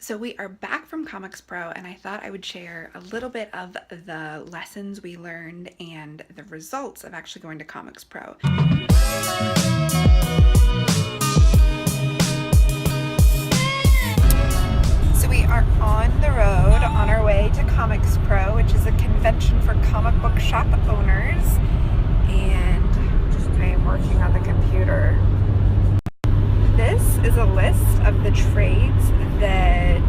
So we are back from Comics Pro, and I thought I would share a little bit of the lessons we learned and the results of actually going to Comics Pro. So we are on the road on our way to Comics Pro, which is a convention for comic book shop owners, and I am working on the computer. This is a list of the trades that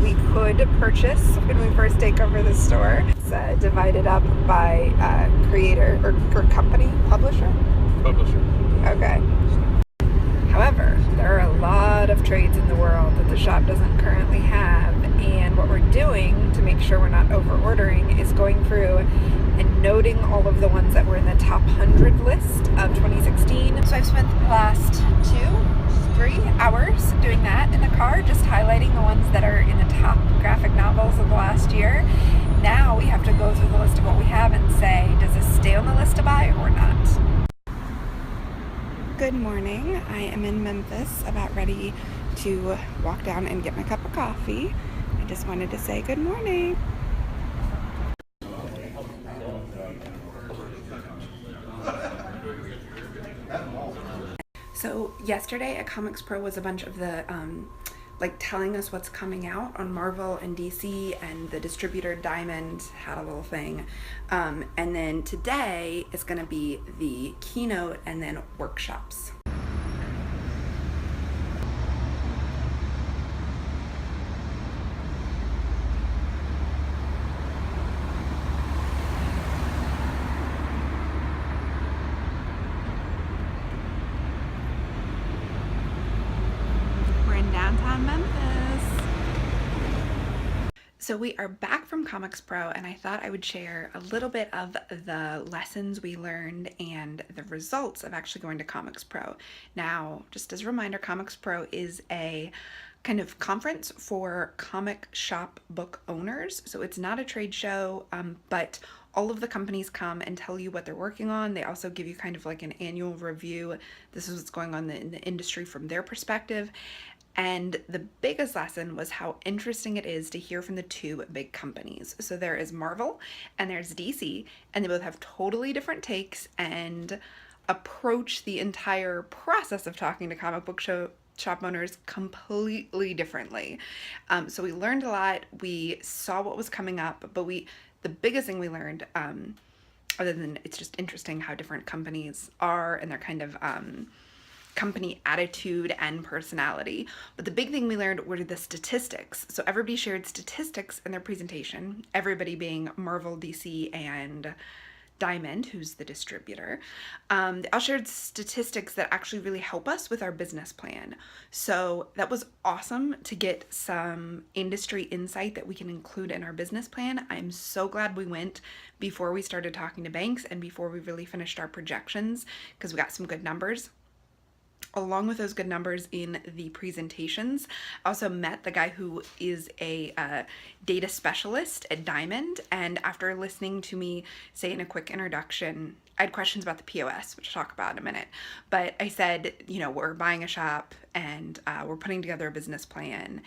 we could purchase when we first take over the store. It's divided up by creator or company, publisher? Publisher. Okay. However, there are a lot of trades in the world that the shop doesn't currently have, and what we're doing to make sure we're not over ordering is going through and noting all of the ones that were in the top 100 list of 2016. So I've spent the last 3 hours doing that in the car, just highlighting the ones that are in the top graphic novels of the last year. Now we have to go through the list of what we have and say, does this stay on the list to buy or not? Good morning. I am in Memphis, about ready to walk down and get my cup of coffee. I just wanted to say good morning. So yesterday at Comics Pro was a bunch of the telling us what's coming out on Marvel and DC, and the distributor Diamond had a little thing. And then today is going to be the keynote and then workshops. We're in downtown Memphis. So we are back from Comics Pro, and I thought I would share a little bit of the lessons we learned and the results of actually going to Comics Pro. Now, just as a reminder, Comics Pro is a kind of conference for comic shop book owners. So it's not a trade show, but all of the companies come and tell you what they're working on. They also give you kind of like an annual review. This is what's going on in the industry from their perspective. And the biggest lesson was how interesting it is to hear from the two big companies. So there is Marvel and there's DC, and they both have totally different takes and approach the entire process of talking to comic book shop owners completely differently. So we learned a lot. We saw what was coming up, but the biggest thing we learned, other than it's just interesting how different companies are and their kind of company attitude and personality. But the big thing we learned were the statistics. So everybody shared statistics in their presentation, everybody being Marvel, DC, and Diamond, who's the distributor. They all shared statistics that actually really help us with our business plan. So that was awesome to get some industry insight that we can include in our business plan. I'm so glad we went before we started talking to banks and before we really finished our projections, because we got some good numbers. Along with those good numbers in the presentations, I also met the guy who is a data specialist at Diamond, and after listening to me say in a quick introduction, I had questions about the POS, which I'll talk about in a minute, but I said, we're buying a shop and we're putting together a business plan.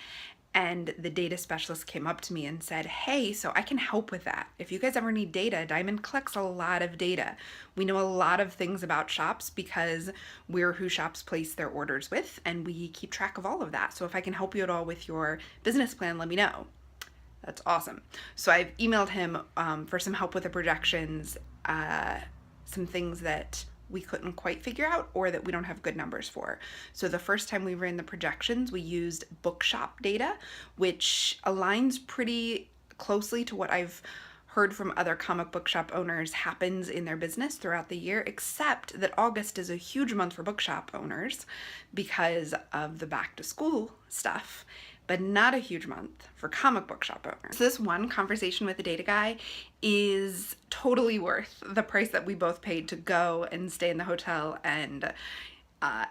And the data specialist came up to me and said, hey, so I can help with that. If you guys ever need data, Diamond collects a lot of data. We know a lot of things about shops because we're who shops place their orders with, and we keep track of all of that. So if I can help you at all with your business plan, let me know. That's awesome. So I've emailed him for some help with the projections, some things that we couldn't quite figure out or that we don't have good numbers for. So the first time we ran the projections, we used bookshop data, which aligns pretty closely to what I've heard from other comic book shop owners happens in their business throughout the year, except that August is a huge month for bookshop owners because of the back to school stuff, but not a huge month for comic book shop owners. So this one conversation with the data guy is totally worth the price that we both paid to go and stay in the hotel and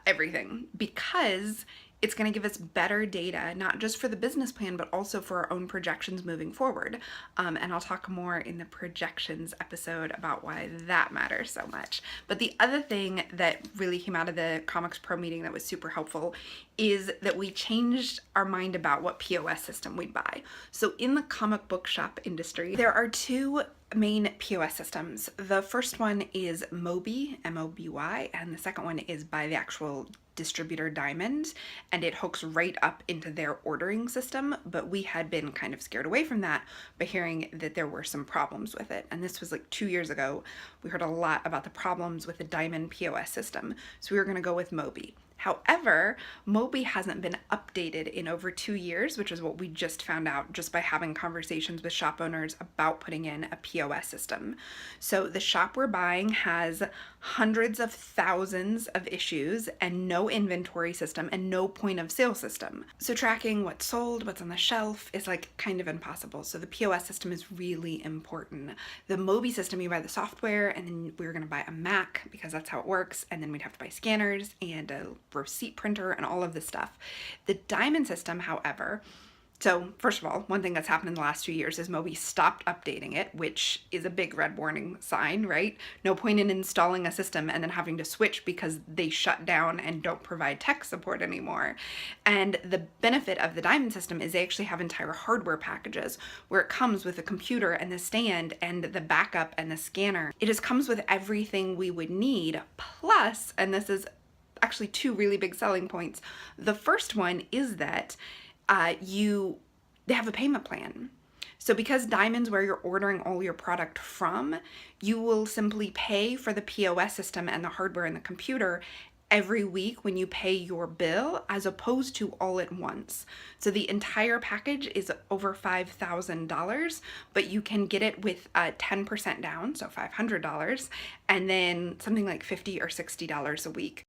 everything, because it's going to give us better data, not just for the business plan, but also for our own projections moving forward. And I'll talk more in the projections episode about why that matters so much. But the other thing that really came out of the Comics Pro meeting that was super helpful is that we changed our mind about what POS system we'd buy. So in the comic book shop industry, there are two main POS systems. The first one is Moby, M-O-B-Y, and the second one is by the actual distributor Diamond, and it hooks right up into their ordering system. But we had been kind of scared away from that by hearing that there were some problems with it. And this was like 2 years ago. We heard a lot about the problems with the Diamond POS system. So we were going to go with Moby. However, Moby hasn't been updated in over 2 years, which is what we just found out just by having conversations with shop owners about putting in a POS system. So the shop we're buying has hundreds of thousands of issues and no inventory system and no point of sale system. So tracking what's sold, what's on the shelf is like kind of impossible. So the POS system is really important. The Moby system, you buy the software, and then we were going to buy a Mac because that's how it works, and then we'd have to buy scanners and a receipt printer and all of this stuff. The Diamond system, however, so first of all, one thing that's happened in the last 2 years is Moby stopped updating it, which is a big red warning sign, right? No point in installing a system and then having to switch because they shut down and don't provide tech support anymore. And the benefit of the Diamond system is they actually have entire hardware packages where it comes with a computer and the stand and the backup and the scanner. It just comes with everything we would need. Plus, and this is actually two really big selling points. The first one is that they have a payment plan. So because Diamond's where you're ordering all your product from, you will simply pay for the POS system and the hardware and the computer every week when you pay your bill, as opposed to all at once. So the entire package is over $5,000, but you can get it with 10% down, so $500, and then something like $50 or $60 a week.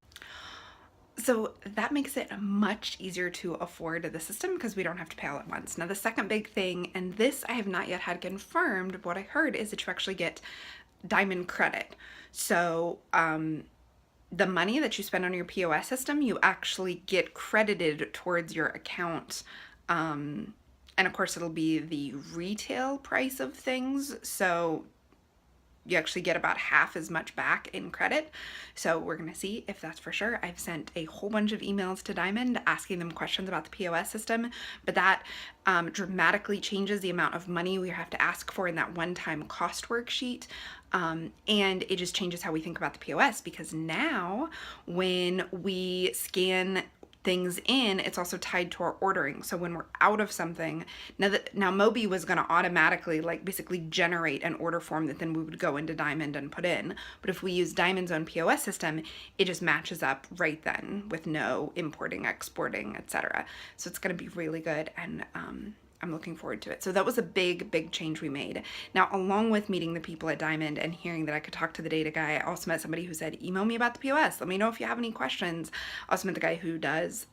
So that makes it much easier to afford the system because we don't have to pay all at once. Now, the second big thing, and this I have not yet had confirmed, but what I heard is that you actually get Diamond credit. So the money that you spend on your POS system, you actually get credited towards your account. And of course, it'll be the retail price of things. So you actually get about half as much back in credit. So we're going to see if that's for sure. I've sent a whole bunch of emails to Diamond asking them questions about the POS system, but that dramatically changes the amount of money we have to ask for in that one-time cost worksheet. And it just changes how we think about the POS, because now when we scan things in, it's also tied to our ordering. So when we're out of something, now Moby was going to automatically basically generate an order form that then we would go into Diamond and put in. But if we use Diamond's own POS system, it just matches up right then with no importing, exporting, etc. So it's going to be really good, and I'm looking forward to it. So that was a big change we made. Now, along with meeting the people at Diamond and hearing that I could talk to the data guy, I also met somebody who said, email me about the POS. Let me know if you have any questions. I also met the guy who does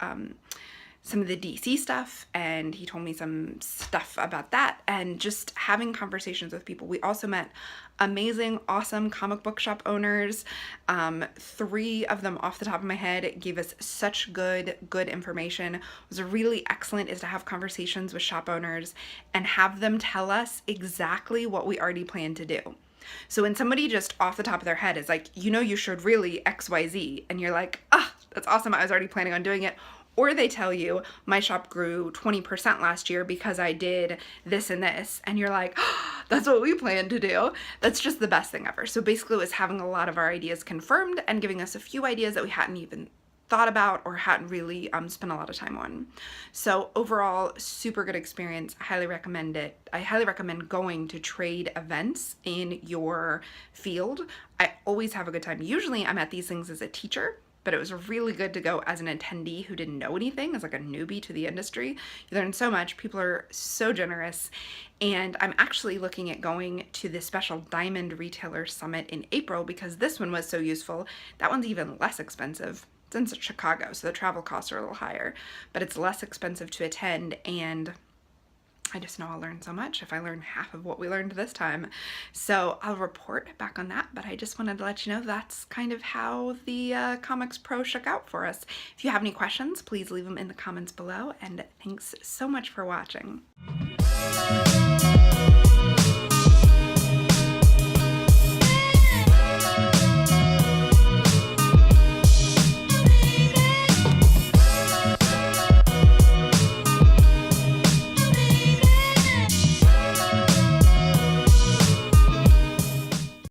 some of the DC stuff, and he told me some stuff about that, and just having conversations with people. We also met amazing, awesome comic book shop owners. 3 of them off the top of my head gave us such good information. What was really excellent is to have conversations with shop owners and have them tell us exactly what we already plan to do. So when somebody just off the top of their head is like, you should really XYZ, and you're like, that's awesome, I was already planning on doing it. Or they tell you, my shop grew 20% last year because I did this and this. And you're like, that's what we plan to do. That's just the best thing ever. So basically it was having a lot of our ideas confirmed and giving us a few ideas that we hadn't even thought about or hadn't really spent a lot of time on. So overall, super good experience. I highly recommend it. I highly recommend going to trade events in your field. I always have a good time. Usually I'm at these things as a teacher, but it was really good to go as an attendee who didn't know anything, as like a newbie to the industry. You learn so much. People are so generous. And I'm actually looking at going to the special Diamond Retailer Summit in April because this one was so useful. That one's even less expensive. It's in Chicago, so the travel costs are a little higher, but it's less expensive to attend, and I just know I'll learn so much if I learn half of what we learned this time. So I'll report back on that, but I just wanted to let you know that's kind of how the Comics Pro shook out for us. If you have any questions, please leave them in the comments below, and thanks so much for watching.